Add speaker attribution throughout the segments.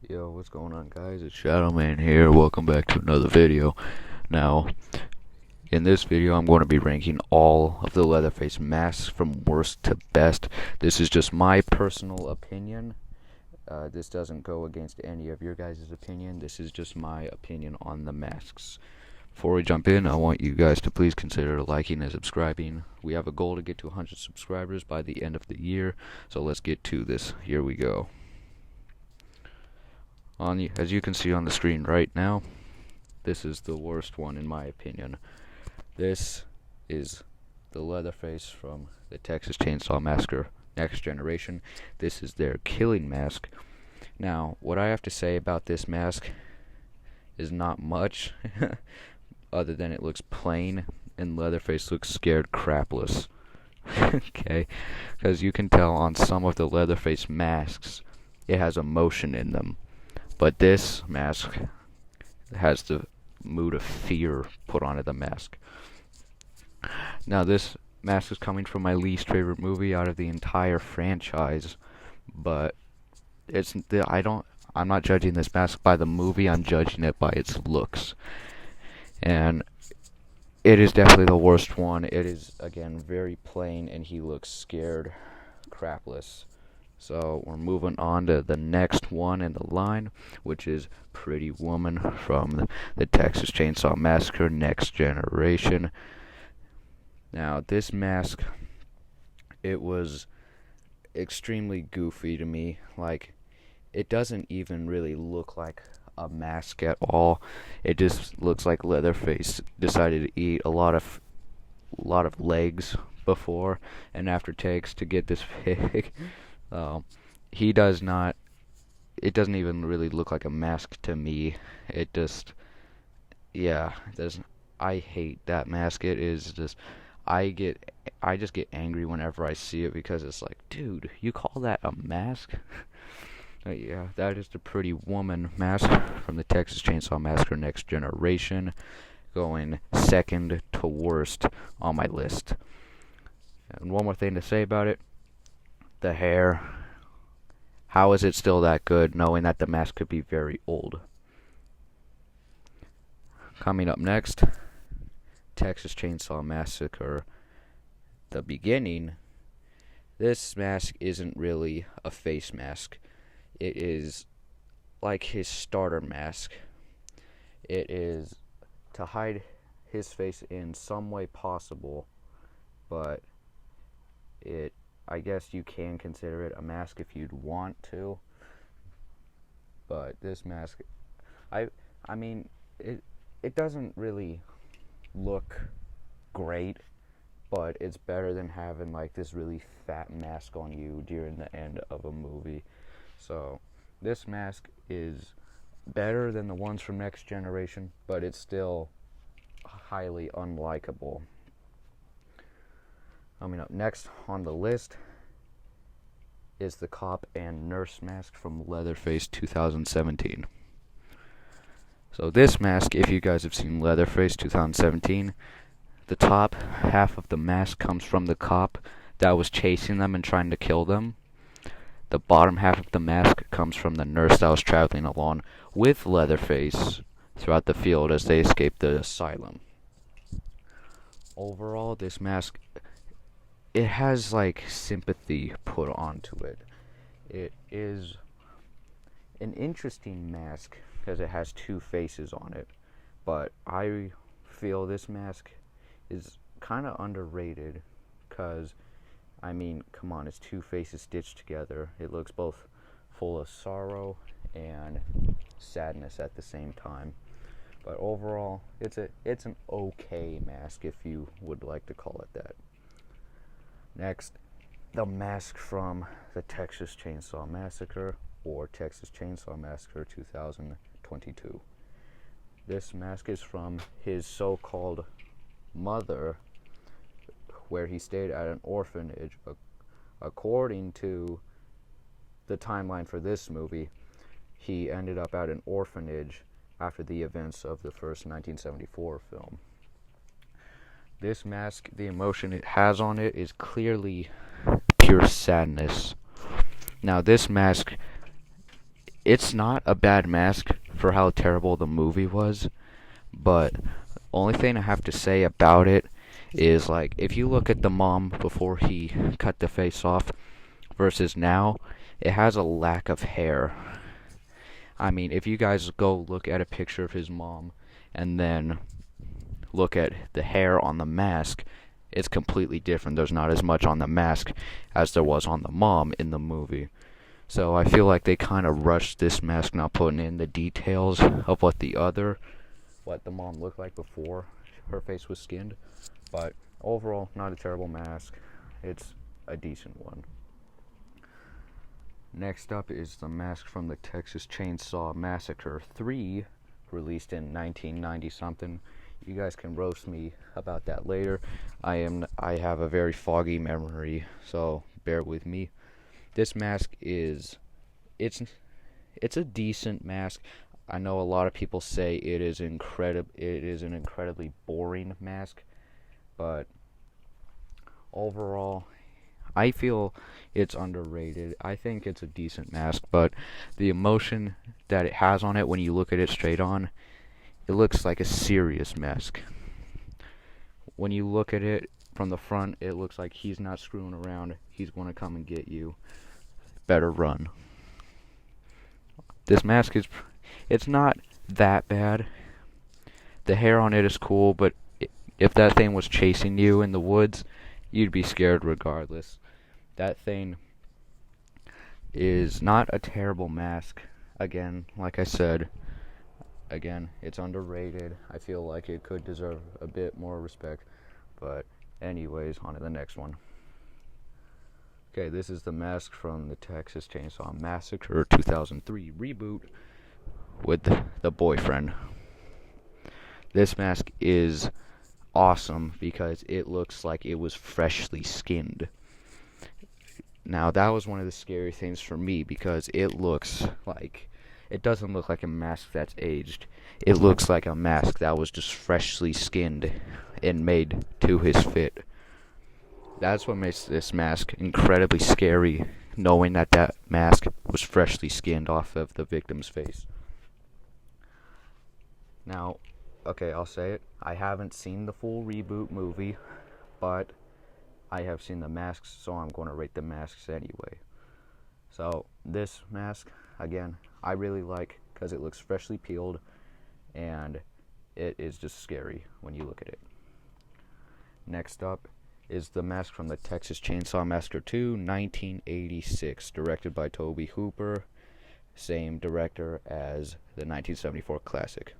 Speaker 1: Yo, what's going on, guys? It's Shadow Man here. Welcome back to another video. Now, in this video, I'm going to be ranking all of the Leatherface masks from worst to best. This is just my personal opinion. This doesn't go against any of your guys' opinion. This is just my opinion on the masks. Before we jump in, I want you guys to please consider liking and subscribing. We have a goal to get to 100 subscribers by the end of the year, so let's get to this. Here we go. As you can see on the screen right now, this is the worst one in my opinion. This is the Leatherface from the Texas Chainsaw Massacre Next Generation. This is their killing mask. Now, what I have to say about this mask is not much, other than it looks plain, and Leatherface looks scared crapless. Okay? Because you can tell on some of the Leatherface masks, it has emotion in them. But this mask has the mood of fear put onto the mask. Now, this mask is coming from my least favorite movie out of the entire franchise, but I'm not judging this mask by the movie. I'm judging it by its looks, and it is definitely the worst one. It is, again, very plain, and he looks scared crapless. So we're moving on to the next one in the line, which is Pretty Woman from the Texas Chainsaw Massacre Next Generation. Now, this mask, it was extremely goofy to me. Like, it doesn't even really look like a mask at all. It just looks like Leatherface decided to eat a lot of legs before and after takes to get this pig. He does not. It doesn't even really look like a mask to me. It just, yeah, it doesn't. I hate that mask. It is just. I just get angry whenever I see it because it's like, dude, you call that a mask? Yeah, that is the Pretty Woman mask from the Texas Chainsaw Massacre Next Generation, going second to worst on my list. And one more thing to say about it. The hair. How is it still that good, knowing that the mask could be very old? Coming up next, Texas Chainsaw Massacre, the beginning. This mask isn't really a face mask. It is like his starter mask. It is to hide his face in some way possible, but I guess you can consider it a mask if you'd want to. But this mask, I mean, it doesn't really look great, but it's better than having like this really fat mask on you during the end of a movie. So this mask is better than the ones from Next Generation, but it's still highly unlikable. Coming up next on the list is the cop and nurse mask from Leatherface 2017. So this mask, if you guys have seen Leatherface 2017, the top half of the mask comes from the cop that was chasing them and trying to kill them. The bottom half of the mask comes from the nurse that was traveling along with Leatherface throughout the field as they escaped the asylum. Overall, this mask, it has like sympathy put onto it. It is an interesting mask because it has two faces on it, but I feel this mask is kind of underrated because, I mean, come on, it's two faces stitched together. It looks both full of sorrow and sadness at the same time. But overall, it's an okay mask, if you would like to call it that. Next, the mask from the Texas Chainsaw Massacre, or Texas Chainsaw Massacre 2022. This mask is from his so-called mother, where he stayed at an orphanage. According to the timeline for this movie, he ended up at an orphanage after the events of the first 1974 film. This mask, the emotion it has on it is clearly pure sadness. Now, this mask it's not a bad mask for how terrible the movie was, but only thing I have to say about it is, like, if you look at the mom before he cut the face off versus now, it has a lack of hair. I mean, if you guys go look at a picture of his mom and then look at the hair on the mask, it's completely different. There's not as much on the mask as there was on the mom in the movie. So I feel like they kind of rushed this mask, not putting in the details of what the mom looked like before her face was skinned. But overall, not a terrible mask. It's a decent one. Next up is the mask from the Texas Chainsaw Massacre 3, released in 1990 something. You guys can roast me about that later. I have a very foggy memory, so bear with me. This mask it's a decent mask. I know a lot of people say it is an incredibly boring mask, but overall, I feel it's underrated. I think it's a decent mask, but the emotion that it has on it when you look at it straight on, it looks like a serious mask. When you look at it from the front, it looks like he's not screwing around. He's going to come and get you. Better run. This mask it's not that bad. The hair on it is cool, but if that thing was chasing you in the woods, you'd be scared regardless. That thing is not a terrible mask. Again, like I said, it's underrated. I feel like it could deserve a bit more respect. But anyways, on to the next one. Okay, this is the mask from the Texas Chainsaw Massacre 2003 reboot with the boyfriend. This mask is awesome because it looks like it was freshly skinned. Now, that was one of the scary things for me because it doesn't look like a mask that's aged. It looks like a mask that was just freshly skinned and made to his fit. That's what makes this mask incredibly scary, knowing that mask was freshly skinned off of the victim's face. Now, okay, I'll say it. I haven't seen the full reboot movie, but I have seen the masks, so I'm going to rate the masks anyway. So, this mask, again, I really like because it looks freshly peeled, and it is just scary when you look at it. Next up is the mask from the Texas Chainsaw Massacre 2, 1986, directed by Tobe Hooper, same director as the 1974 classic.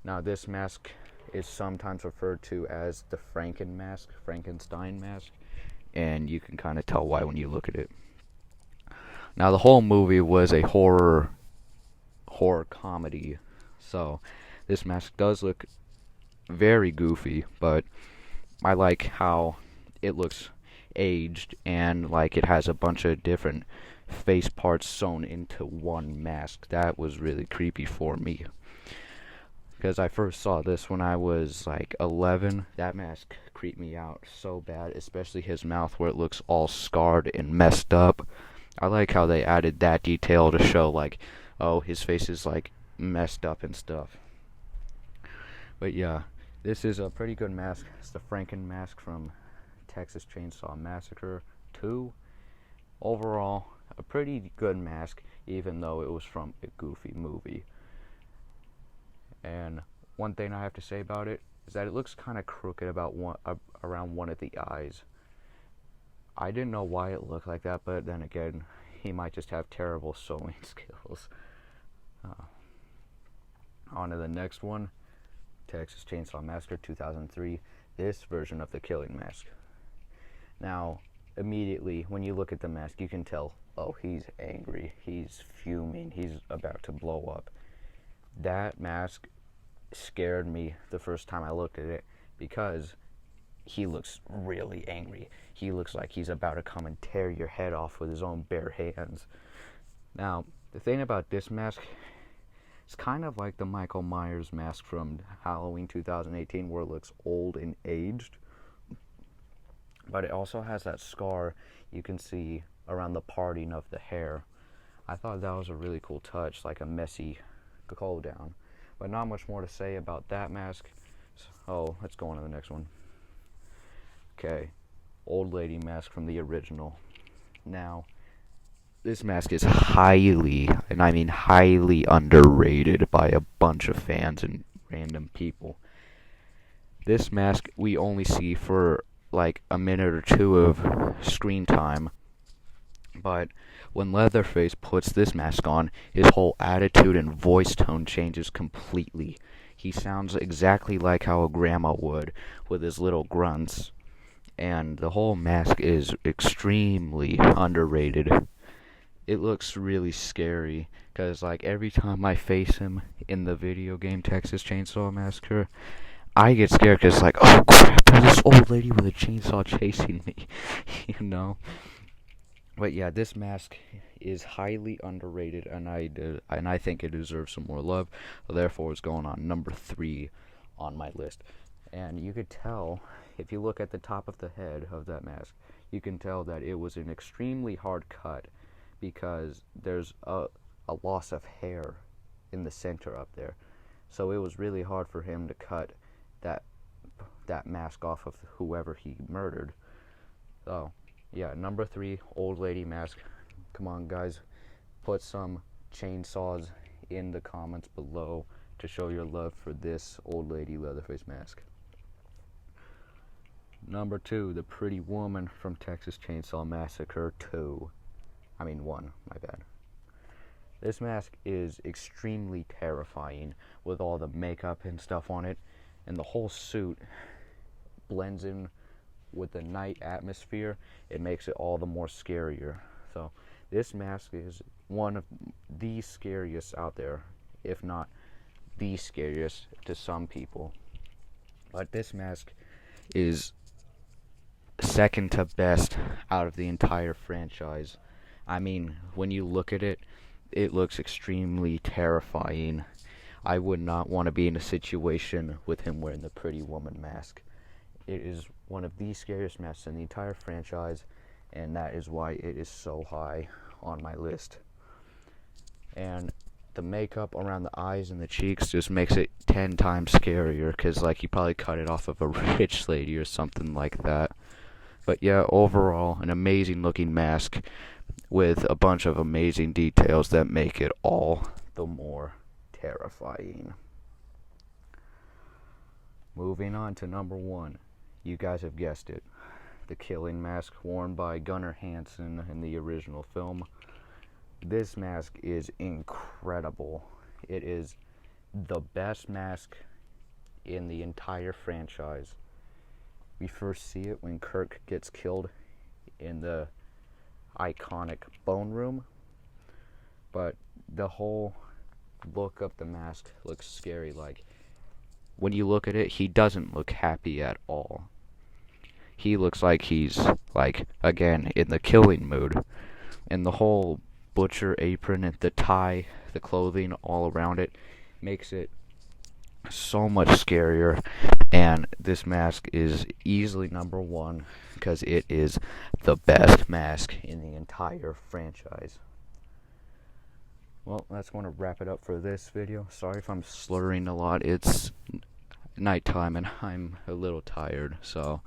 Speaker 1: Now, this mask is sometimes referred to as the Frankenstein mask, and you can kind of tell why when you look at it. Now, the whole movie was a horror comedy, so this mask does look very goofy, but I like how it looks aged and like it has a bunch of different face parts sewn into one mask. That was really creepy for me, because I first saw this when I was like 11. That mask creeped me out so bad, especially his mouth where it looks all scarred and messed up. I like how they added that detail to show like, oh, his face is like messed up and stuff. But yeah, this is a pretty good mask. It's the Franken mask from Texas Chainsaw Massacre 2. Overall, a pretty good mask, even though it was from a goofy movie. And one thing I have to say about it is that it looks kind of crooked around one of the eyes. I didn't know why it looked like that, but then again, he might just have terrible sewing skills. On to the next one, Texas Chainsaw Massacre 2003, this version of the Killing Mask. Now, immediately, when you look at the mask, you can tell, oh, he's angry, he's fuming, he's about to blow up. That mask scared me the first time I looked at it because he looks really angry. He looks like he's about to come and tear your head off with his own bare hands. Now, the thing about this mask, it's kind of like the Michael Myers mask from Halloween 2018, where it looks old and aged. But it also has that scar you can see around the parting of the hair. I thought that was a really cool touch, like a messy go down. But not much more to say about that mask. So, let's go on to the next one. Okay, old lady mask from the original. Now, this mask is highly, and I mean highly, underrated by a bunch of fans and random people. This mask we only see for like a minute or two of screen time, but when Leatherface puts this mask on, his whole attitude and voice tone changes completely. He sounds exactly like how a grandma would, with his little grunts. And the whole mask is extremely underrated. It looks really scary, because like every time I face him in the video game Texas Chainsaw Massacre, I get scared because like, oh crap, there's this old lady with a chainsaw chasing me, you know? But yeah, this mask is highly underrated, and I think it deserves some more love. Therefore, it's going on number 3 on my list. And you could tell, if you look at the top of the head of that mask, you can tell that it was an extremely hard cut, because there's a loss of hair in the center up there. So it was really hard for him to cut that mask off of whoever he murdered. So yeah, number 3, old lady mask. Come on, guys, put some chainsaws in the comments below to show your love for this old lady Leatherface mask. Number 2, the pretty woman from Texas Chainsaw Massacre 2. I mean 1, my bad. This mask is extremely terrifying with all the makeup and stuff on it, and the whole suit blends in with the night atmosphere. It makes it all the more scarier. So this mask is one of the scariest out there, if not the scariest to some people. But this mask is second to best out of the entire franchise. I mean, when you look at it, it looks extremely terrifying. I would not want to be in a situation with him wearing the pretty woman mask. It is one of the scariest masks in the entire franchise, and that is why it is so high on my list. And the makeup around the eyes and the cheeks just makes it 10 times scarier, because like he probably cut it off of a rich lady or something like that. But yeah, overall, an amazing looking mask with a bunch of amazing details that make it all the more terrifying. Moving on to number 1. You guys have guessed it. The killing mask worn by Gunnar Hansen in the original film. This mask is incredible. It is the best mask in the entire franchise. We first see it when Kirk gets killed in the iconic bone room, but the whole look of the mask looks scary. Like, when you look at it, he doesn't look happy at all. He looks like he's, like, again, in the killing mood. And the whole butcher apron and the tie, the clothing all around it, makes it so much scarier. And this mask is easily number 1, because it is the best mask in the entire franchise. Well, that's going to wrap it up for this video. Sorry if I'm slurring a lot. It's nighttime and I'm a little tired. So,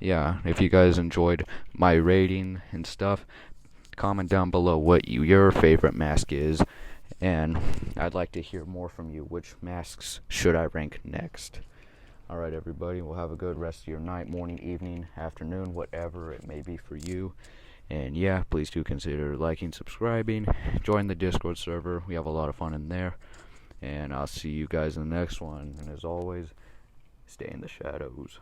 Speaker 1: yeah, if you guys enjoyed my rating and stuff, comment down below what your favorite mask is. And I'd like to hear more from you. Which masks should I rank next? Alright, everybody. Well, have a good rest of your night, morning, evening, afternoon, whatever it may be for you. And yeah, please do consider liking, subscribing, join the Discord server. We have a lot of fun in there. And I'll see you guys in the next one. And as always, stay in the shadows.